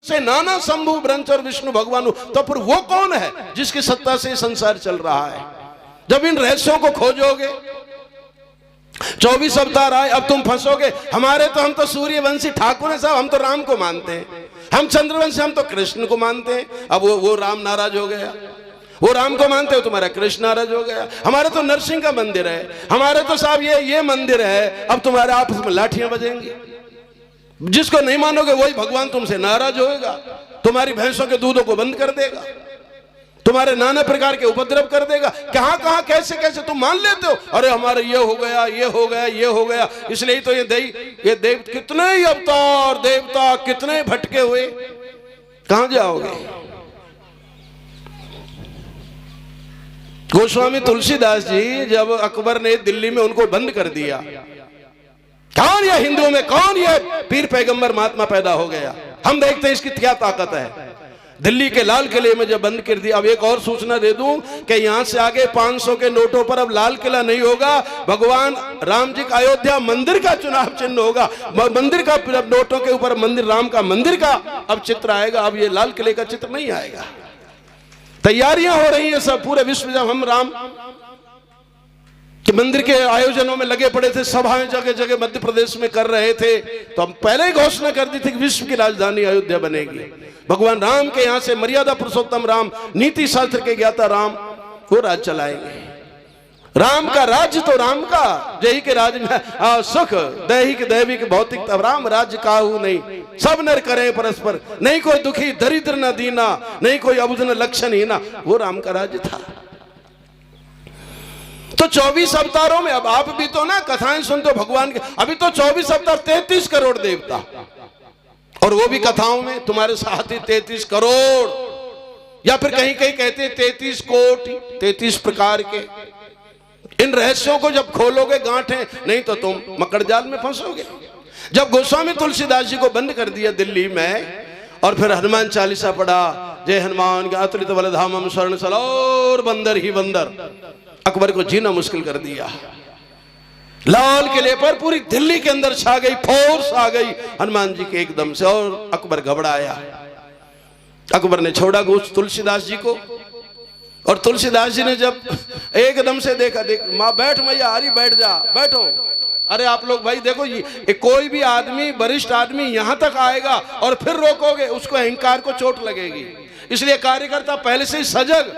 से नाना शंभु ब्रंच और विष्णु भगवान, तो फिर वो कौन है जिसकी सत्ता से संसार चल रहा है? जब इन रहस्यों को खोजोगे, 24 अवतार आए, अब तुम फंसोगे। हम तो सूर्यवंशी ठाकुर हैं साहब, हम तो राम को मानते हैं। हम चंद्रवंशी, हम तो कृष्ण को मानते हैं। अब वो राम नाराज हो गया। वो राम को मानते हो, तुम्हारा कृष्ण नाराज हो गया। हमारे तो नरसिंह का मंदिर है, हमारे तो साहब ये मंदिर है। अब तुम्हारे आपस में लाठियां बजेंगी। जिसको नहीं मानोगे वही भगवान तुमसे नाराज होएगा, तुम्हारी भैंसों के दूधों को बंद कर देगा, तुम्हारे नाना प्रकार के उपद्रव कर देगा। कहां कहां कैसे कैसे तुम मान लेते हो, अरे हमारे ये हो गया, ये हो गया, ये हो गया। इसलिए तो ये देव कितने ही अवतार देवता, कितने भटके हुए, कहां जाओगे? गोस्वामी तुलसीदास जी जब अकबर ने दिल्ली में उनको बंद कर दिया, कौन ये हिंदुओं में कौन ये पीर पैगंबर महात्मा पैदा हो गया? हम देखते हैं इसकी क्या ताकत है। दिल्ली के लाल किले में जब बंद कर दिया। अब एक और सूचना दे दूं कि यहां से आगे 500 के नोटों पर अब लाल किला नहीं होगा, भगवान राम जी का अयोध्या मंदिर का चुनाव चिन्ह होगा। मंदिर का नोटों के ऊपर मंदिर, राम का मंदिर का अब चित्र आएगा। अब ये लाल किले का चित्र नहीं आएगा। तैयारियां हो रही है सब, पूरे विश्व। जब हम राम कि मंदिर के आयोजनों में लगे पड़े थे, सभाएं जगह जगह मध्य प्रदेश में कर रहे थे, तो हम पहले ही घोषणा कर दी थी कि विश्व की राजधानी अयोध्या बनेगी। भगवान राम के यहाँ से मर्यादा पुरुषोत्तम राम, नीति शास्त्र के ज्ञाता राम, वो राज चलाएंगे। राम का राज्य तो राम का, जय के राज में सुख, दैहिक दैविक भौतिक, तब राम राज्य काहू नहीं, सब नर करें परस्पर, नहीं कोई दुखी दरिद्र न दीना, नहीं कोई अबुझ न लक्षण हीना। वो राम का राज्य था। तो 24 अवतारों में, अब आप भी तो ना कथाएं सुनते हो भगवान के, अभी तो 24 अवतार, 33 करोड़ देवता, और वो भी कथाओं में तुम्हारे साथ ही 33 करोड़, या फिर कहीं कहीं कहते हैं 33 कोटि, 33 प्रकार के। इन रहस्यों को जब खोलोगे गांठें, नहीं तो तुम मकड़ जाल में फंसोगे। जब गोस्वामी तुलसीदास जी को बंद कर दिया दिल्ली में, और फिर हनुमान चालीसा पढ़ा, जय हनुमान के अतुलित बलधामम शरण सलो, और बंदर ही बंदर, अकबर को जीना मुश्किल कर दिया। लाल किले पर पूरी दिल्ली के अंदर छा गई, फोर्स आ गई हनुमान जी के एकदम से, और अकबर घबराया। अकबर ने छोड़ा तुलसीदास जी को, और तुलसीदास जी ने जब एकदम से देखा, देख माँ बैठ, मैया हरी बैठ जा, बैठो। अरे आप लोग भाई देखो, ये कोई भी आदमी, वरिष्ठ आदमी यहां तक आएगा और फिर रोकोगे, उसको अहंकार को चोट लगेगी। इसलिए कार्यकर्ता पहले से ही सजग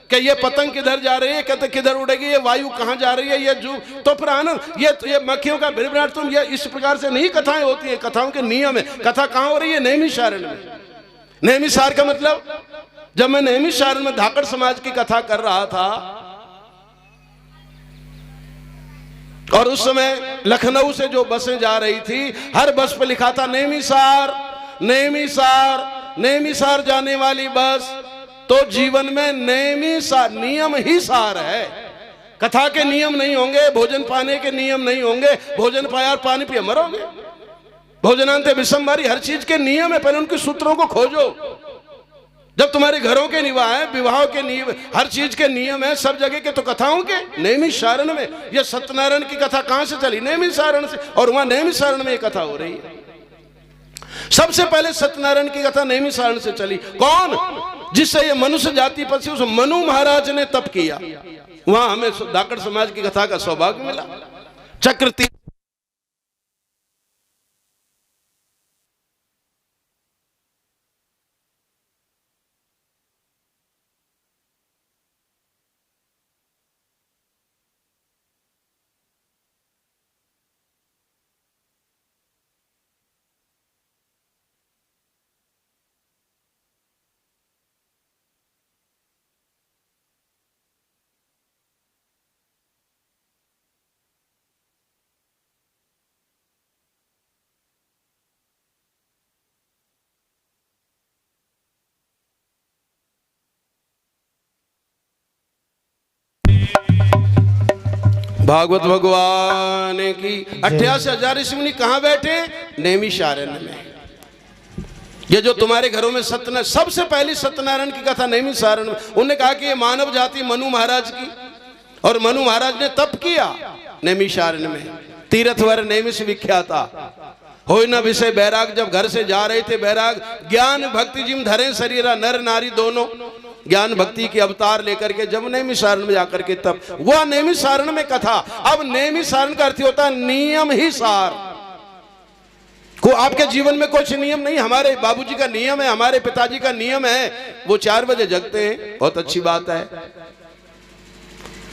कि ये पतंग किधर जा रही है, कहते किधर उड़ेगी, ये वायु कहां जा रही है, ये जू, तो फिर आनंद, ये मक्खियों का भिड़भिड़ाहट, तुम ये इस प्रकार से नहीं कथाएं होती है। कथाओं के नियम है। कथा कहां हो रही है? नैमिषारण्य में। नैमिषार का मतलब, जब मैं नैमिषारण्य में धाकड़ समाज की कथा कर रहा था, और उस समय लखनऊ से जो बसें जा रही थी, हर बस पे लिखा था नैमिषार, नैमिषार, नैमिषार जाने वाली बस। तो जीवन में नैमिषार नियम ही सार है। कथा के नियम नहीं होंगे, भोजन पाने के नियम नहीं होंगे, भोजन पाया पानी पिए मरोगे। भोजनांते विषमवारी, हर चीज के नियम है, पहले उनके सूत्रों को खोजो। जब तुम्हारे घरों के निवाह है, विवाहों के नियम, हर चीज के नियम है, सब जगह के, तो कथाओं के नैमिषारण्य में। यह सत्यनारायण की कथा कहां से चली? नैमिषारण्य से, और वहां नैमिषारण्य में कथा हो रही है। सबसे पहले सत्यनारायण की कथा नैमिषारण्य से चली। कौन? जिससे ये मनुष्य जाति पर से उस मनु महाराज ने तप किया, वहां हमें धाकड़ समाज की कथा का सौभाग्य मिला। चक्र भागवत भगवान की 88,000 ऋषि मुनि कहां बैठे? नैमिषारण्य में। ये जो तुम्हारे घरों में सत्यनारायण, सबसे पहली सत्यनारायण की कथा नैमिषारण्य में। उन्होंने कहा कि ये मानव जाति मनु महाराज की, और मनु महाराज ने तप किया नैमिषारण्य में। तीर्थवर नैमिष विख्याता हो न विषय बैराग, जब घर से जा रहे थे बैराग, ज्ञान भक्ति जिम धरे शरीरा, नर नारी दोनों ज्ञान भक्ति के अवतार लेकर के जब नैमिषारण्य में जाकर के, तब वह नैमिषारण्य में कथा। अब नैमिषारण्य का अर्थ होता है नियम ही सार। को आपके जीवन में कुछ नियम नहीं, हमारे बाबूजी का नियम है, हमारे पिताजी का नियम है, वो 4 बजे जगते हैं, बहुत अच्छी बात है।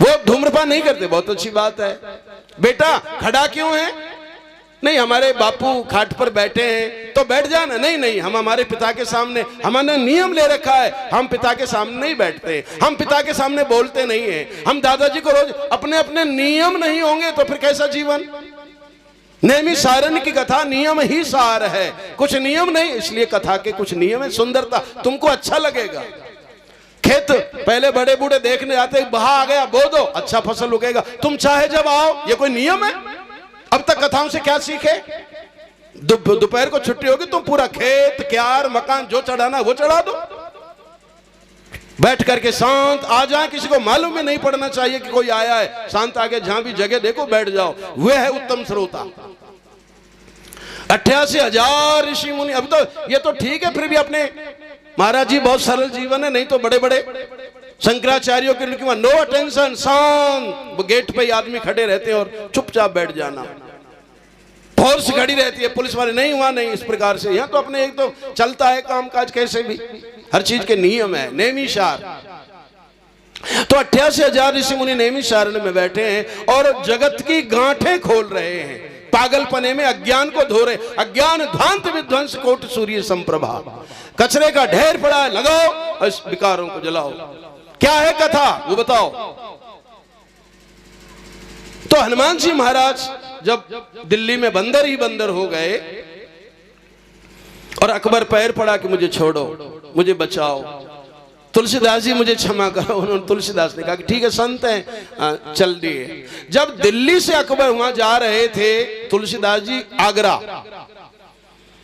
वो धूम्रपान नहीं करते, बहुत अच्छी बात है। बेटा खड़ा क्यों है? नहीं, हमारे बापू खाट पर बैठे हैं तो बैठ जाना। नहीं नहीं, हम हमारे पिता के सामने, हमने नियम ले रखा है, हम पिता के सामने नहीं बैठते, हम पिता के सामने बोलते नहीं है। हम दादाजी को रोज, अपने अपने नियम नहीं होंगे तो फिर कैसा जीवन? नैमिषारण्य की कथा नियम ही सार है, कुछ नियम नहीं, इसलिए कथा के कुछ नियम है। सुंदरता, तुमको अच्छा लगेगा। खेत पहले बड़े बूढ़े देखने आते, बहा आ गया बो दो, अच्छा फसल उगेगा, तुम चाहे जब आओ, ये कोई नियम है? अब तक कथाओं से क्या सीखे? दोपहर को छुट्टी होगी, तुम पूरा खेत क्यार मकान जो चढ़ाना वो चढ़ा दो, बैठ करके शांत आ जाए, किसी को मालूम भी नहीं पड़ना चाहिए कि कोई आया है, शांत आके जहां भी जगह देखो बैठ जाओ, वह है उत्तम श्रोता। 88,000 ऋषि मुनि, अब तो ये तो ठीक है, फिर भी अपने महाराज जी बहुत सरल जीवन है, नहीं तो बड़े बड़े शंकराचार्यों के लिए नो अटेंशन, शांत, गेट पे आदमी खड़े रहते हैं और चुपचाप बैठ जाना, फोर्स खड़ी रहती है, पुलिस वाले नहीं हुआ नहीं, इस प्रकार से। यहाँ तो अपने एक तो चलता है कामकाज, कैसे भी हर चीज के नियम है। नैमिषार तो 88,000 ऋषि मुनि नैमिषारण्य में बैठे हैं और जगत की गांठें खोल रहे हैं, पागलपने में अज्ञान को धो रहे। अज्ञान ध्वांत विध्वंस कोट सूर्य संप्रभा, कचरे का ढेर पड़ा है, लगाओ और इस विकारों को जलाओ। क्या है कथा वो बताओ। तो हनुमान जी महाराज जब दिल्ली में बंदर ही बंदर हो गए और अकबर पैर पड़ा कि मुझे छोड़ो, मुझे बचाओ, तुलसीदास जी मुझे क्षमा करो। उन्होंने, तुलसीदास ने कहा कि ठीक है संत हैं, चल दिए। जब दिल्ली से अकबर वहां जा रहे थे, तुलसीदास जी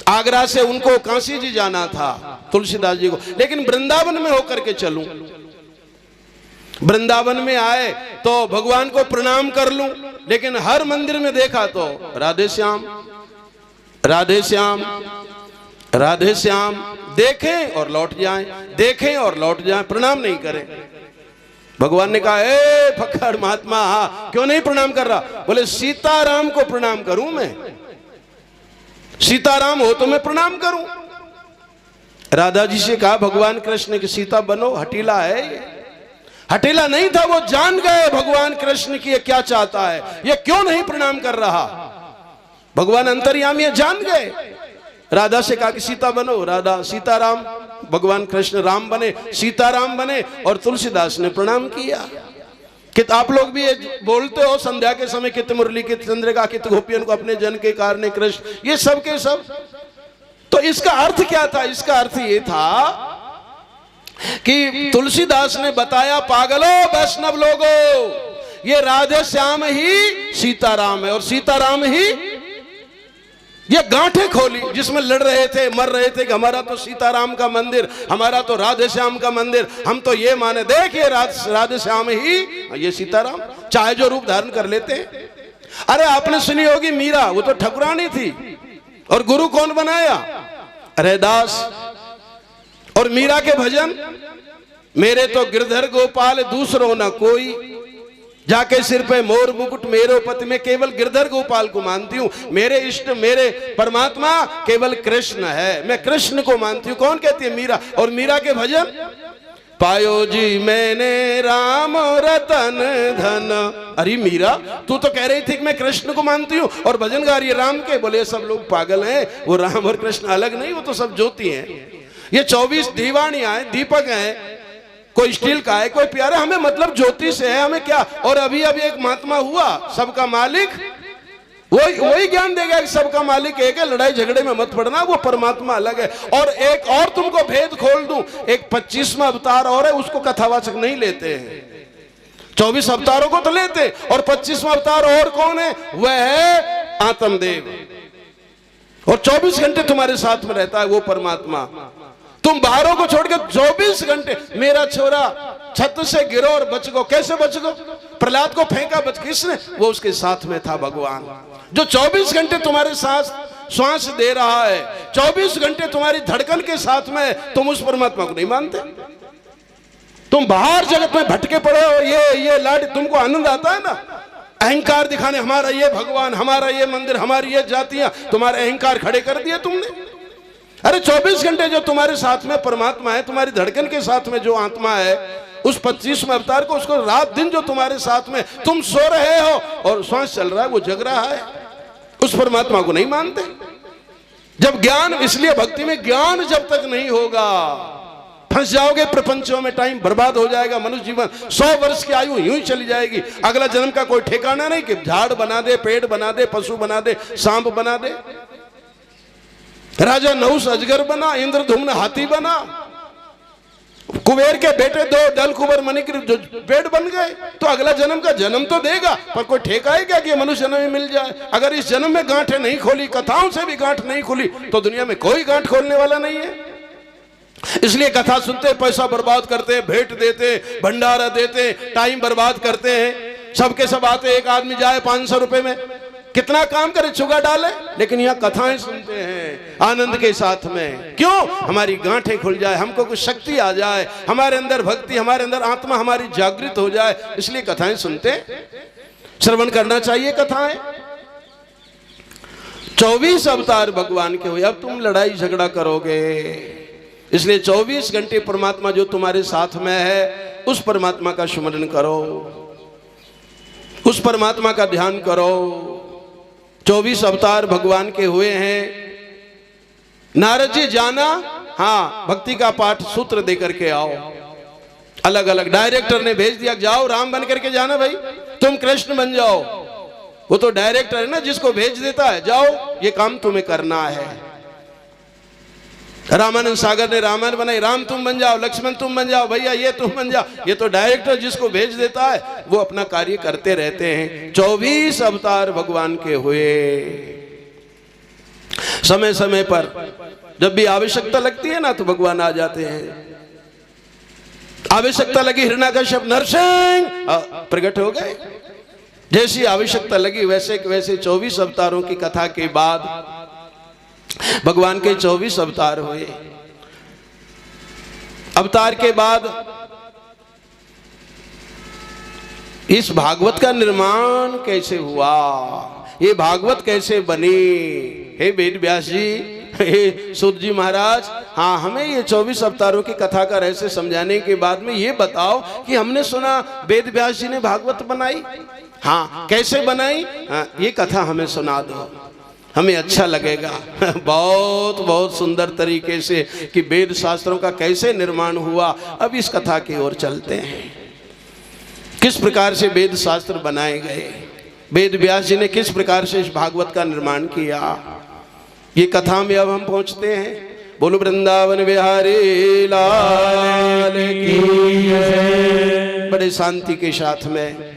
आगरा से उनको काशी जी जाना था तुलसीदास जी को, लेकिन वृंदावन में होकर के चलूं। वृंदावन में आए तो भगवान को प्रणाम कर लूं, लेकिन हर मंदिर में देखा तो राधे श्याम राधे श्याम राधे श्याम, देखें और लौट जाएं, देखें और लौट जाएं, प्रणाम नहीं करें। भगवान ने कहा, ए फक्कड़ महात्मा, क्यों नहीं प्रणाम कर रहा? बोले सीताराम को प्रणाम करूं मैं, सीताराम हो तो मैं प्रणाम करूं। राधा जी से कहा भगवान कृष्ण की सीता बनो, हटीला है ये, हटीला नहीं था, वो जान गए भगवान कृष्ण की ये क्या चाहता है, ये क्यों नहीं प्रणाम कर रहा। भगवान अंतर्यामी जान गए। राधा से कहा कि सीता बनो, राधा सीताराम, भगवान कृष्ण राम बने, सीताराम बने, और तुलसीदास ने प्रणाम किया। कि आप लोग भी ये बोलते हो संध्या के समय, कित मुरली कित चंद्रिका कित गोपियन को अपने जन के कारण कृष्ण, ये सब के सब। तो इसका अर्थ क्या था? इसका अर्थ ये था कि तुलसीदास ने बताया, पागलों वैष्णव लोगों, ये राधे श्याम ही सीताराम है, और सीताराम ही ये गांठें खोली जिसमें लड़ रहे थे, मर रहे थे कि हमारा तो सीताराम का मंदिर, हमारा तो राधे श्याम का मंदिर, हम तो ये माने, देखिए राधे श्याम ही ये सीताराम, चाहे जो रूप धारण कर लेते। अरे आपने सुनी होगी मीरा, वो तो ठकुरानी थी, और गुरु कौन बनाया? रैदास। और मीरा के भजन, मेरे तो गिरधर गोपाल दूसरो न कोई, जाके सिर पे मोर मुकुट मेरो पति, में केवल गिरधर गोपाल को मानती हूँ, मेरे इष्ट मेरे परमात्मा केवल कृष्ण है, मैं कृष्ण को मानती हूँ। कौन कहती है? मीरा। और मीरा के भजन, पायो जी मैंने राम रतन धन। अरे मीरा, तू तो कह रही थी कि मैं कृष्ण को मानती हूँ, और भजन गा रही है राम के। बोले सब लोग पागल हैं, वो राम और कृष्ण अलग नहीं, वो तो सब ज्योति हैं। ये 24 दीवानियां हैं, दीपक हैं, कोई स्टील का है, कोई प्यारा, हमें मतलब ज्योति से है, हमें क्या। और अभी अभी एक महात्मा हुआ, सबका मालिक वही ज्ञान देगा कि सबका मालिक एक है, लड़ाई झगड़े में मत पड़ना, वो परमात्मा अलग है। और एक और तुमको भेद खोल दूं, एक 25वां अवतार और है, उसको कथावाचक नहीं लेते हैं। 24 अवतारों को तो लेते, और 25वां अवतार और कौन है? वह है आत्मदेव, और 24 घंटे तुम्हारे साथ में रहता है वो परमात्मा। तुम बाहरों को छोड़कर 24 घंटे, मेरा छोरा छत से गिरो और बच गो। कैसे बच गो? प्रहलाद को फेंका, बच किसने? वो उसके साथ में था भगवान, जो 24 घंटे तुम्हारे साथ श्वास दे रहा है, 24 घंटे तुम्हारी धड़कन के साथ में, तुम उस परमात्मा को नहीं मानते। तुम बाहर जगत में भटके पड़े हो, ये लाड, तुमको आनंद आता है ना अहंकार दिखाने, हमारा ये भगवान, हमारा ये मंदिर, हमारी ये जातियां, तुम्हारे अहंकार खड़े कर दिए तुमने। अरे 24 घंटे जो तुम्हारे साथ में परमात्मा है, तुम्हारी धड़कन के साथ में जो आत्मा है, उस 25वें अवतार को, उसको रात दिन जो तुम्हारे साथ में, तुम सो रहे हो और श्वास चल रहा है, वो जग रहा है, उस परमात्मा को नहीं मानते। जब ज्ञान, इसलिए भक्ति में ज्ञान जब तक नहीं होगा फंस जाओगे प्रपंचों में, टाइम बर्बाद हो जाएगा। मनुष्य जीवन 100 वर्ष की आयु यूं ही चली जाएगी, अगला जन्म का कोई ठिकाना नहीं कि झाड़ बना दे, पेड़ बना दे, पशु बना दे, सांप बना दे, राजा नहुस अजगर बना, इंद्रधुम्न हाथी बना, कुबेर के बेटे 2 दल कुबर मणिग्रीव जो पेड़ बन गए, तो अगला जन्म का जन्म तो देगा, पर कोई ठेका है क्या कि मनुष्य जन्म में मिल जाए। अगर इस जन्म में गांठें नहीं खोली, कथाओं से भी गांठ नहीं खुली, तो दुनिया में कोई गांठ खोलने वाला नहीं है। इसलिए कथा सुनते, पैसा बर्बाद करते, भेंट देते, भंडारा देते, टाइम बर्बाद करते हैं। सबके सब आते, एक आदमी जाए 500 रुपए में, कितना काम करे, चुगा डाले, लेकिन यहाँ कथाएं सुनते हैं आनंद के साथ में। क्यों? हमारी गांठें खुल जाए, हमको कुछ शक्ति आ जाए, हमारे अंदर भक्ति, हमारे अंदर आत्मा हमारी जागृत हो जाए, इसलिए कथाएं सुनते, श्रवण करना चाहिए कथाएं। 24 अवतार भगवान के हुए, अब तुम लड़ाई झगड़ा करोगे, इसलिए 24 घंटे परमात्मा जो तुम्हारे साथ में है, उस परमात्मा का स्मरण करो, उस परमात्मा का ध्यान करो। 24 अवतार भगवान के हुए हैं। नारद जी जाना, हाँ, भक्ति का पाठ सूत्र दे करके आओ। अलग अलग डायरेक्टर ने भेज दिया, जाओ राम बन करके जाना भाई, तुम कृष्ण बन जाओ। वो तो डायरेक्टर है ना, जिसको भेज देता है, जाओ ये काम तुम्हें करना है। रामानंद सागर ने रामायण बनाई, राम तुम बन जाओ, लक्ष्मण तुम बन जाओ, भैया ये तुम बन जाओ। ये तो डायरेक्टर जिसको भेज देता है, वो अपना कार्य करते रहते हैं। 24 अवतार भगवान के हुए। समय समय पर जब भी आवश्यकता लगती है ना, तो भगवान आ जाते हैं। आवश्यकता लगी, हिरण्याकश्यप नरसिंह प्रकट हो गए। जैसी आवश्यकता लगी वैसे 24 अवतारों की कथा के बाद भगवान के 24 अवतार हुए। अवतार के बाद इस भागवत का निर्माण कैसे हुआ, ये भागवत कैसे बनी? हे वेद व्यास जी, हे सूत जी महाराज, हाँ, हमें ये 24 अवतारों की कथा का रहस्य समझाने के बाद में ये बताओ कि हमने सुना वेद व्यास जी ने भागवत बनाई, हाँ, कैसे बनाई? हाँ, ये कथा हमें सुना दो, हमें अच्छा लगेगा। बहुत बहुत सुंदर तरीके से कि वेद शास्त्रों का कैसे निर्माण हुआ। अब इस कथा की ओर चलते हैं, किस प्रकार से वेद शास्त्र बनाए गए, वेद व्यास जी ने किस प्रकार से इस भागवत का निर्माण किया, ये कथा में अब हम पहुंचते हैं। बोलो वृंदावन बिहारी लाल की जय। बड़े शांति के साथ में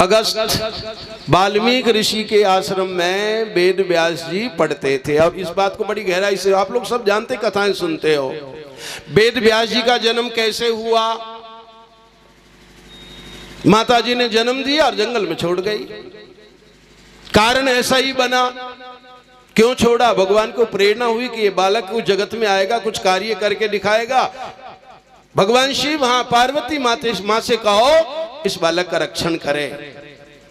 अगस्त वाल्मीकि ऋषि के आश्रम में वेद व्यास जी पढ़ते थे। अब इस बात को बड़ी गहराई से आप लोग सब जानते, कथाएं सुनते हो। वेद व्यास जी का जन्म कैसे हुआ? माता जी ने जन्म दिया और जंगल में छोड़ गई। कारण ऐसा ही बना। क्यों छोड़ा? भगवान को प्रेरणा हुई कि ये बालक कुछ जगत में आएगा, कुछ कार्य करके दिखाएगा। भगवान शिव, हाँ, पार्वती माँ से कहो इस बालक का रक्षण करे।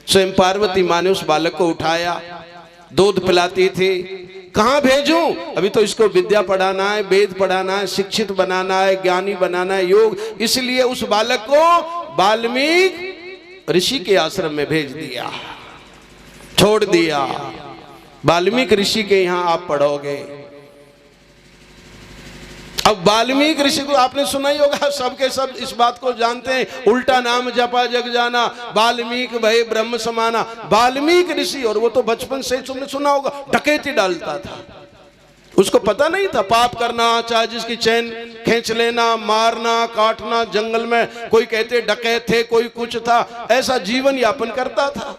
स्वयं पार्वती माँ ने उस बालक को उठाया, दूध पिलाती थी। कहाँ भेजूं? अभी तो इसको विद्या पढ़ाना है, वेद पढ़ाना है, शिक्षित बनाना है, ज्ञानी बनाना है, योग। इसलिए उस बालक को वाल्मीकि ऋषि के आश्रम में भेज दिया, छोड़ दिया। वाल्मीकि ऋषि के यहाँ आप पढ़ोगे। अब वाल्मीकि ऋषि को आपने सुना ही होगा, सबके सब इस बात को जानते हैं। उल्टा नाम जपा जग जाना, वाल्मीकि भय ब्रह्म समाना। वाल्मीकि ऋषि, और वो तो बचपन से तुमने सुना होगा, डकैती डालता था। उसको पता नहीं था पाप करना, चाहे जिसकी चैन खींच लेना, मारना, काटना, जंगल में कोई कहते डकैत थे, कोई कुछ था। ऐसा जीवन यापन करता था,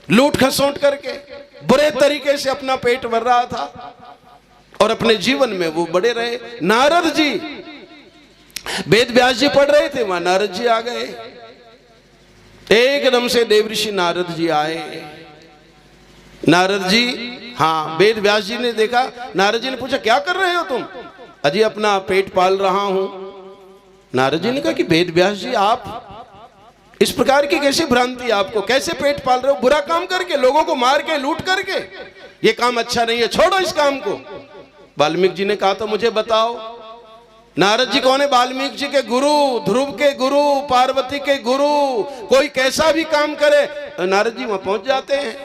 लूट खसोट करके बुरे तरीके से अपना पेट भर रहा था और अपने जीवन में वो बड़े रहे। नारद जी, वेद व्यास जी पढ़ रहे थे, वहां नारद जी आ गए। एकदम से देवऋषि नारद जी आए। नारद जी, हाँ, वेद व्यास जी ने देखा। नारद जी ने पूछा क्या कर रहे हो तुम? अजी अपना पेट पाल रहा हूं। नारद जी ने कहा कि वेद व्यास जी आप इस प्रकार की कैसी भ्रांति आपको, कैसे पेट पाल रहे हो? बुरा काम करके, लोगों को मार के, लूट करके, ये काम अच्छा नहीं है, छोड़ो इस काम को। वाल्मीकि जी ने कहा तो मुझे बताओ। नारद जी कौन है? वाल्मीकि जी के गुरु, ध्रुव के गुरु, पार्वती के गुरु। कोई कैसा भी काम करे नारद जी वहां पहुंच जाते हैं।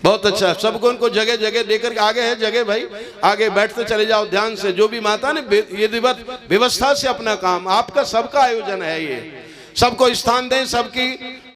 बहुत अच्छा, सबको उनको जगह जगह देकर के, आगे है जगह भाई, आगे बैठते चले जाओ ध्यान से। जो भी माता ने ये व्यवस्था से अपना काम, आपका सबका आयोजन है, ये सबको स्थान दें, सबकी